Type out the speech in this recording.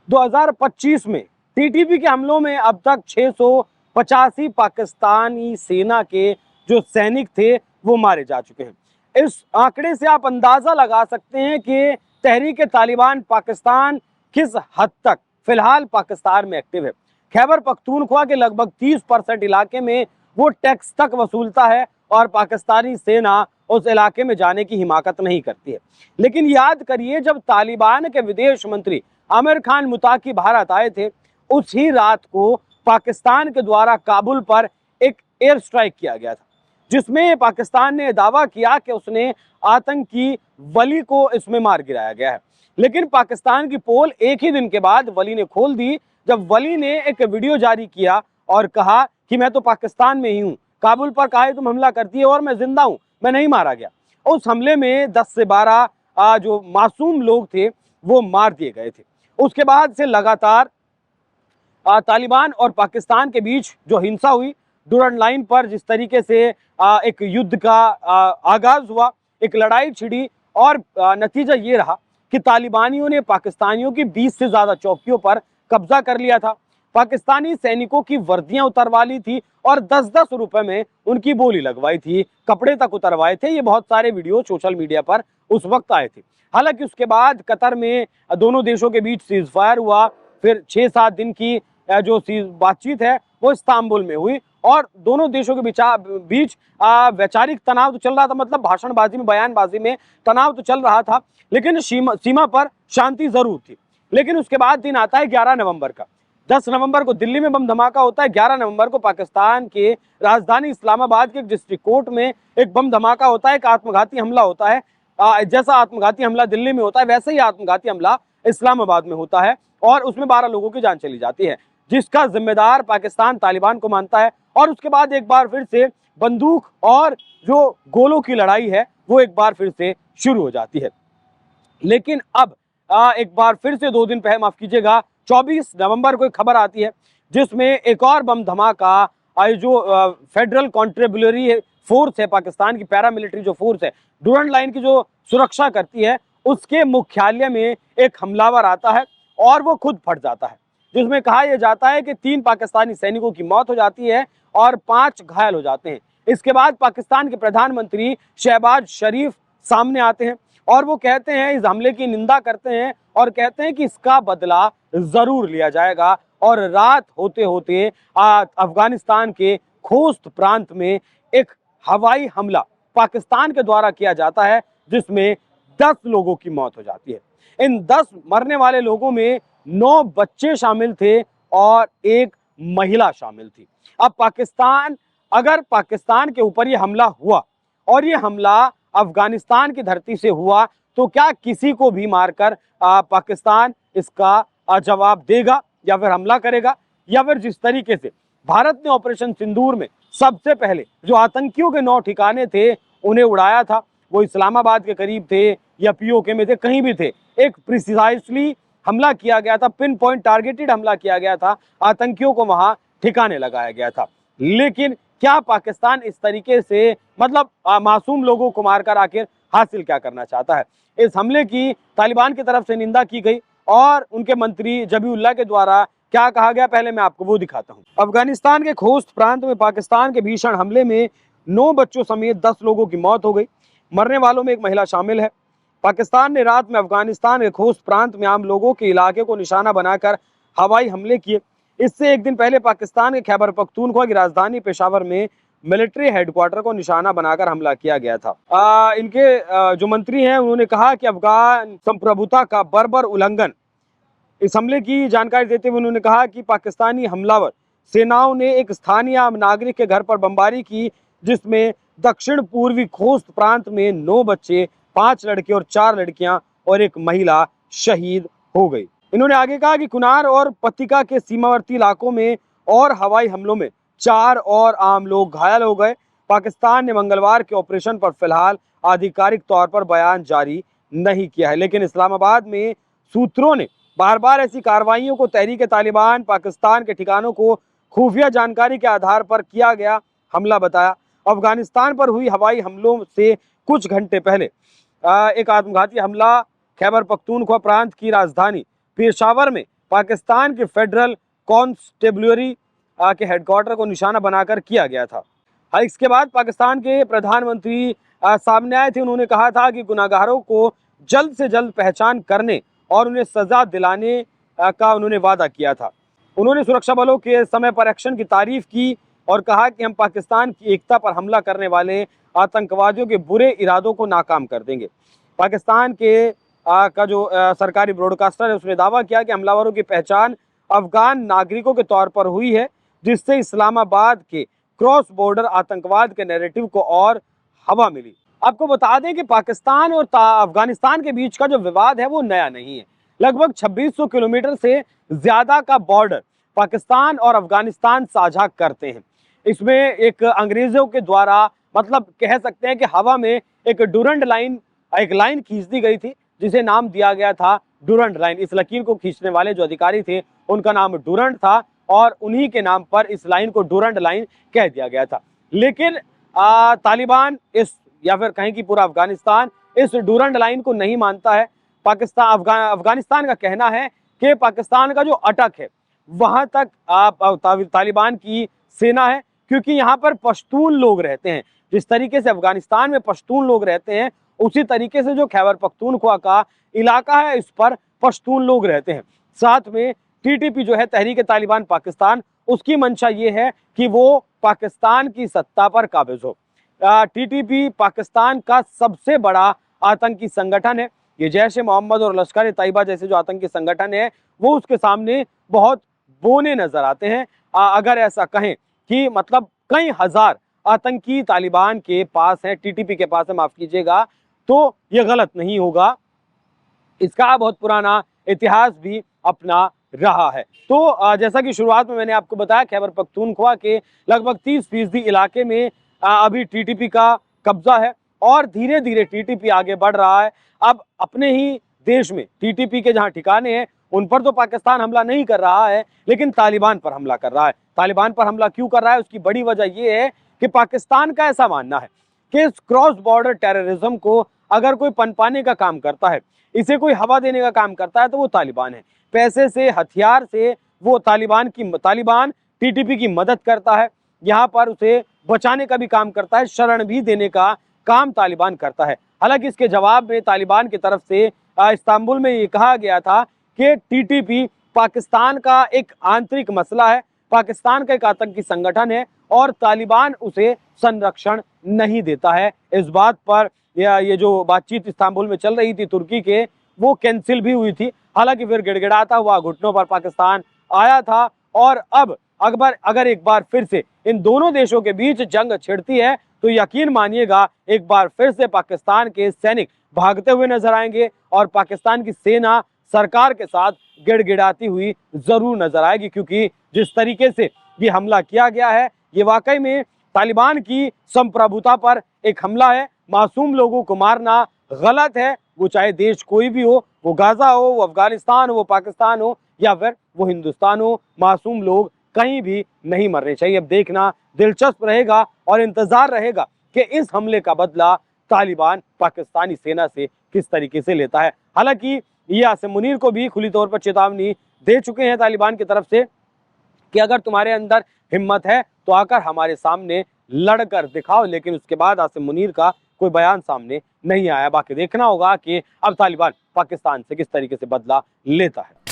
2025 में टीटीपी के हमलों में अब तक 685 पाकिस्तानी सेना के जो सैनिक थे वो मारे जा चुके हैं। इस आंकड़े से आप अंदाजा लगा सकते हैं कि तहरीक तालिबान पाकिस्तान किस हद तक फिलहाल पाकिस्तान में एक्टिव है। खैबर पख्तूनख्वा के लगभग 30% इलाके में वो टैक्स तक वसूलता है और पाकिस्तानी सेना उस इलाके में जाने की हिमाकत नहीं करती है। लेकिन याद करिए, जब तालिबान के विदेश मंत्री आमिर खान मुताकी भारत आए थे, उसी रात को पाकिस्तान के द्वारा काबुल पर एक एयर स्ट्राइक किया गया था, जिसमें पाकिस्तान ने दावा किया कि उसने आतंकी वली को इसमें मार गिराया गया है। लेकिन पाकिस्तान की पोल एक ही दिन के बाद वली ने खोल दी, जब वली ने एक वीडियो जारी किया और कहा कि मैं तो पाकिस्तान में ही हूं, काबुल पर काहे तुम हमला करती है और मैं जिंदा हूं, मैं नहीं मारा गया। उस हमले में 10 से 12 जो मासूम लोग थे वो मार दिए गए थे। उसके बाद से लगातार तालिबान और पाकिस्तान के बीच जो हिंसा हुई, डुरंड लाइन पर जिस तरीके से एक युद्ध का आगाज हुआ, एक लड़ाई छिड़ी और नतीजा ये रहा कि तालिबानियों ने पाकिस्तानियों की 20 से ज्यादा चौकियों पर कब्जा कर लिया था। पाकिस्तानी सैनिकों की वर्दियां उतरवा ली थी और 10-10 रुपए में उनकी बोली लगवाई थी, कपड़े तक उतरवाए थे। ये बहुत सारे वीडियो सोशल मीडिया पर उस वक्त आए थे। हालांकि उसके बाद कतर में दोनों देशों के बीच सीज फायर हुआ, फिर 6-7 दिन की जो बातचीत है वो इस्तांबुल में हुई और दोनों देशों के बीच वैचारिक तनाव तो चल रहा था, मतलब भाषणबाजी में, बयानबाजी में तनाव तो चल रहा था, लेकिन सीमा पर शांति जरूर थी। लेकिन उसके बाद दिन आता है 11 नवंबर का। 10 नवंबर को दिल्ली में बम धमाका होता है। 11 नवंबर को पाकिस्तान के राजधानी इस्लामाबाद के डिस्ट्रिक्ट कोर्ट में एक बम धमाका होता है, एक आत्मघाती हमला होता है। जैसा आत्मघाती हमला दिल्ली में होता है, वैसे ही आत्मघाती हमला इस्लामाबाद में होता है और उसमें 12 लोगों की जान चली जाती है, जिसका जिम्मेदार पाकिस्तान तालिबान को मानता है। और उसके बाद एक बार फिर से बंदूक और जो गोलों की लड़ाई है वो एक बार फिर से शुरू हो जाती है। लेकिन अब एक बार फिर से 2 दिन पहले, माफ कीजिएगा, 24 नवंबर को एक खबर आती है जिसमें एक और बम धमाका, जो फेडरल कॉन्ट्रेबुलरी फोर्स है, पाकिस्तान की पैरामिलिट्री जो फोर्स है, डुरंड लाइन की जो सुरक्षा करती है, उसके मुख्यालय में एक हमलावर आता है और वो खुद फट जाता है, जिसमें कहा यह जाता है कि 3 पाकिस्तानी सैनिकों की मौत हो जाती है और 5 घायल हो जाते हैं। इसके बाद पाकिस्तान के प्रधानमंत्री शहबाज शरीफ सामने आते हैं और वो कहते हैं, इस हमले की निंदा करते हैं और कहते हैं कि इसका बदला जरूर लिया जाएगा। और रात होते होते अफगानिस्तान के खोस्त प्रांत में एक हवाई हमला पाकिस्तान के द्वारा किया जाता है, जिसमें 10 लोगों की मौत हो जाती है। इन 10 मरने वाले लोगों में 9 बच्चे शामिल थे और 1 महिला शामिल थी। अब अगर पाकिस्तान के ऊपर ये हमला हुआ और ये हमला अफगानिस्तान की धरती से हुआ, तो क्या किसी को भी मारकर पाकिस्तान इसका जवाब देगा या फिर हमला करेगा? या फिर जिस तरीके से भारत ने ऑपरेशन सिंदूर में सबसे पहले जो आतंकियों के 9 ठिकाने थे उन्हें उड़ाया था, वो इस्लामाबाद के करीब थे या पीओके में थे, कहीं भी थे, एक प्रिसाइसली हमला किया गया था, पिन पॉइंट टारगेटेड हमला किया गया था, आतंकियों को वहां ठिकाने लगाया गया था। लेकिन क्या पाकिस्तान इस तरीके से, मतलब मासूम लोगों को मारकर आखिर हासिल क्या करना चाहता है? इस हमले की तालिबान की तरफ से निंदा की गई और उनके मंत्री जबीउल्लाह के द्वारा क्या कहा गया, पहले मैं आपको वो दिखाता हूं। अफगानिस्तान के खोस्त प्रांत में पाकिस्तान के भीषण हमले में 9 बच्चों समेत 10 लोगों की मौत हो गई। मरने वालों में एक महिला शामिल है। पाकिस्तान ने रात में अफगानिस्तान के खोस्त प्रांत में आम लोगों के इलाके को निशाना बनाकर हवाई हमले किए। इससे एक दिन पहले पाकिस्तान के खैबर पख्तूनख्वा की राजधानी पेशावर में मिलिट्री हेडक्वार्टर को निशाना बनाकर हमला किया गया था। इनके जो मंत्री हैं उन्होंने कहा कि अफगान संप्रभुता का बर्बर उल्लंघन। इस हमले की जानकारी देते हुए उन्होंने कहा कि पाकिस्तानी हमलावर सेनाओं ने एक स्थानीय नागरिक के घर पर बमबारी की, जिसमें दक्षिण पूर्वी खोस्त प्रांत में 9 बच्चे, 5 लड़के और 4 लड़कियां और एक महिला शहीद हो गई। इन्होंने आगे कहा कि कुनार और पतिका के सीमावर्ती इलाकों में और हवाई हमलों में 4 और आम लोग घायल हो गए। पाकिस्तान ने मंगलवार के ऑपरेशन पर फिलहाल आधिकारिक तौर पर बयान जारी नहीं किया है, लेकिन इस्लामाबाद में सूत्रों ने बार बार ऐसी कार्रवाइयों को तहरीक तालिबान पाकिस्तान के ठिकानों को खुफिया जानकारी के आधार पर किया गया हमला बताया। अफगानिस्तान पर हुई हवाई हमलों से कुछ घंटे पहले एक आत्मघाती हमला खैबर पख्तूनख्वा प्रांत की राजधानी पेशावर में पाकिस्तान के फेडरल कॉन्स्टेबलरी के हेडक्वार्टर को निशाना बनाकर किया गया था। इसके बाद पाकिस्तान के प्रधानमंत्री सामने आए थे। उन्होंने कहा था कि गुनाहगारों को जल्द से जल्द पहचान करने और उन्हें सजा दिलाने का उन्होंने वादा किया था। उन्होंने सुरक्षा बलों के समय पर एक्शन की तारीफ की और कहा कि हम पाकिस्तान की एकता पर हमला करने वाले आतंकवादियों के बुरे इरादों को नाकाम कर देंगे। पाकिस्तान के का जो सरकारी ब्रॉडकास्टर है उसने दावा किया कि हमलावरों की पहचान अफगान नागरिकों के तौर पर हुई है, जिससे इस्लामाबाद के क्रॉस बॉर्डर आतंकवाद के नैरेटिव को और हवा मिली। आपको बता दें कि पाकिस्तान और अफगानिस्तान के बीच का जो विवाद है वो नया नहीं है। लगभग 2600 किलोमीटर से ज्यादा का बॉर्डर पाकिस्तान और अफगानिस्तान साझा करते हैं। इसमें एक अंग्रेजों के द्वारा मतलब कह सकते हैं कि हवा में एक डूरंड लाइन, एक लाइन खींच दी गई थी जिसे नाम दिया गया था डूरंड लाइन। इस लकीर को खींचने वाले जो अधिकारी थे उनका नाम डूरंड था और उन्हीं के नाम पर इस लाइन को डूरंड लाइन कह दिया गया था। लेकिन तालिबान इस या फिर कहें कि पूरा अफगानिस्तान इस डूरंड लाइन को नहीं मानता है। अफगानिस्तान का कहना है कि पाकिस्तान का जो अटक है वहां तक तालिबान की सेना है, क्योंकि यहाँ पर पश्तून लोग रहते हैं। जिस तरीके से अफगानिस्तान में पश्तून लोग रहते हैं उसी तरीके से जो खैबर पख्तूनख्वा का इलाका है इस पर पश्तून लोग रहते हैं। साथ में टीटीपी जो है तहरीक तालिबान पाकिस्तान, उसकी मंशा ये है कि वो पाकिस्तान की सत्ता पर काबिज हो। टीटीपी पाकिस्तान का सबसे बड़ा आतंकी संगठन है। ये जैश ए मोहम्मद और लश्कर ए तैयबा जैसे जो आतंकी संगठन है वो उसके सामने बहुत बोने नजर आते हैं। अगर ऐसा कहें कि मतलब कई हजार आतंकी तालिबान के पास है, टीटीपी के पास है, माफ कीजिएगा, तो ये गलत नहीं होगा। इसका बहुत पुराना इतिहास भी अपना रहा है। तो जैसा कि शुरुआत में मैंने आपको बताया, खैबर पख्तूनख्वा के लगभग 30% इलाके में अभी टीटीपी का कब्जा है और धीरे धीरे टीटीपी आगे बढ़ रहा है। अब अपने ही देश में टीटीपी के जहां ठिकाने हैं उन पर तो पाकिस्तान हमला नहीं कर रहा है, लेकिन तालिबान पर हमला कर रहा है। तालिबान पर हमला क्यों कर रहा है उसकी बड़ी वजह यह है कि पाकिस्तान का ऐसा मानना है कि इस क्रॉस बॉर्डर टेररिज्म को अगर कोई पनपाने का काम करता है, इसे कोई हवा देने का काम करता है तो वो तालिबान है। पैसे से, हथियार से वो तालिबान टीटीपी की मदद करता है, यहाँ पर उसे बचाने का भी काम करता है, शरण भी देने का काम तालिबान करता है। हालांकि इसके जवाब में तालिबान की तरफ से इस्तांबुल में ये कहा गया था कि टीटीपी पाकिस्तान का एक आंतरिक मसला है, पाकिस्तान का एक आतंकी संगठन है और तालिबान उसे संरक्षण नहीं देता है। इस बात पर ये जो बातचीत इस्तांबुल में चल रही थी तुर्की के, वो कैंसिल भी हुई थी। हालांकि फिर गिड़गिड़ाता हुआ घुटनों पर पाकिस्तान आया था और अब अगर एक बार फिर से इन दोनों देशों के बीच जंग छिड़ती है तो यकीन मानिएगा एक बार फिर से पाकिस्तान के सैनिक भागते हुए नजर आएंगे और पाकिस्तान की सेना सरकार के साथ गिड़गिड़ाती हुई जरूर नजर आएगी, क्योंकि जिस तरीके से ये हमला किया गया है ये वाकई में तालिबान की संप्रभुता पर एक हमला है। मासूम लोगों को मारना गलत है, वो चाहे देश कोई भी हो, वो गाजा हो, वो अफगानिस्तान हो, वो पाकिस्तान हो या फिर वो हिंदुस्तान हो, मासूम लोग कहीं भी नहीं मरने चाहिए। अब देखना दिलचस्प रहेगा और इंतजार रहेगा कि इस हमले का बदला तालिबान पाकिस्तानी सेना से किस तरीके से लेता है। हालांकि ये आसिम मुनीर को भी खुली तौर पर चेतावनी दे चुके हैं तालिबान की तरफ से कि अगर तुम्हारे अंदर हिम्मत है तो आकर हमारे सामने लड़कर दिखाओ, लेकिन उसके बाद आसिम मुनीर का कोई बयान सामने नहीं आया। बाकी देखना होगा कि अब तालिबान पाकिस्तान से किस तरीके से बदला लेता है।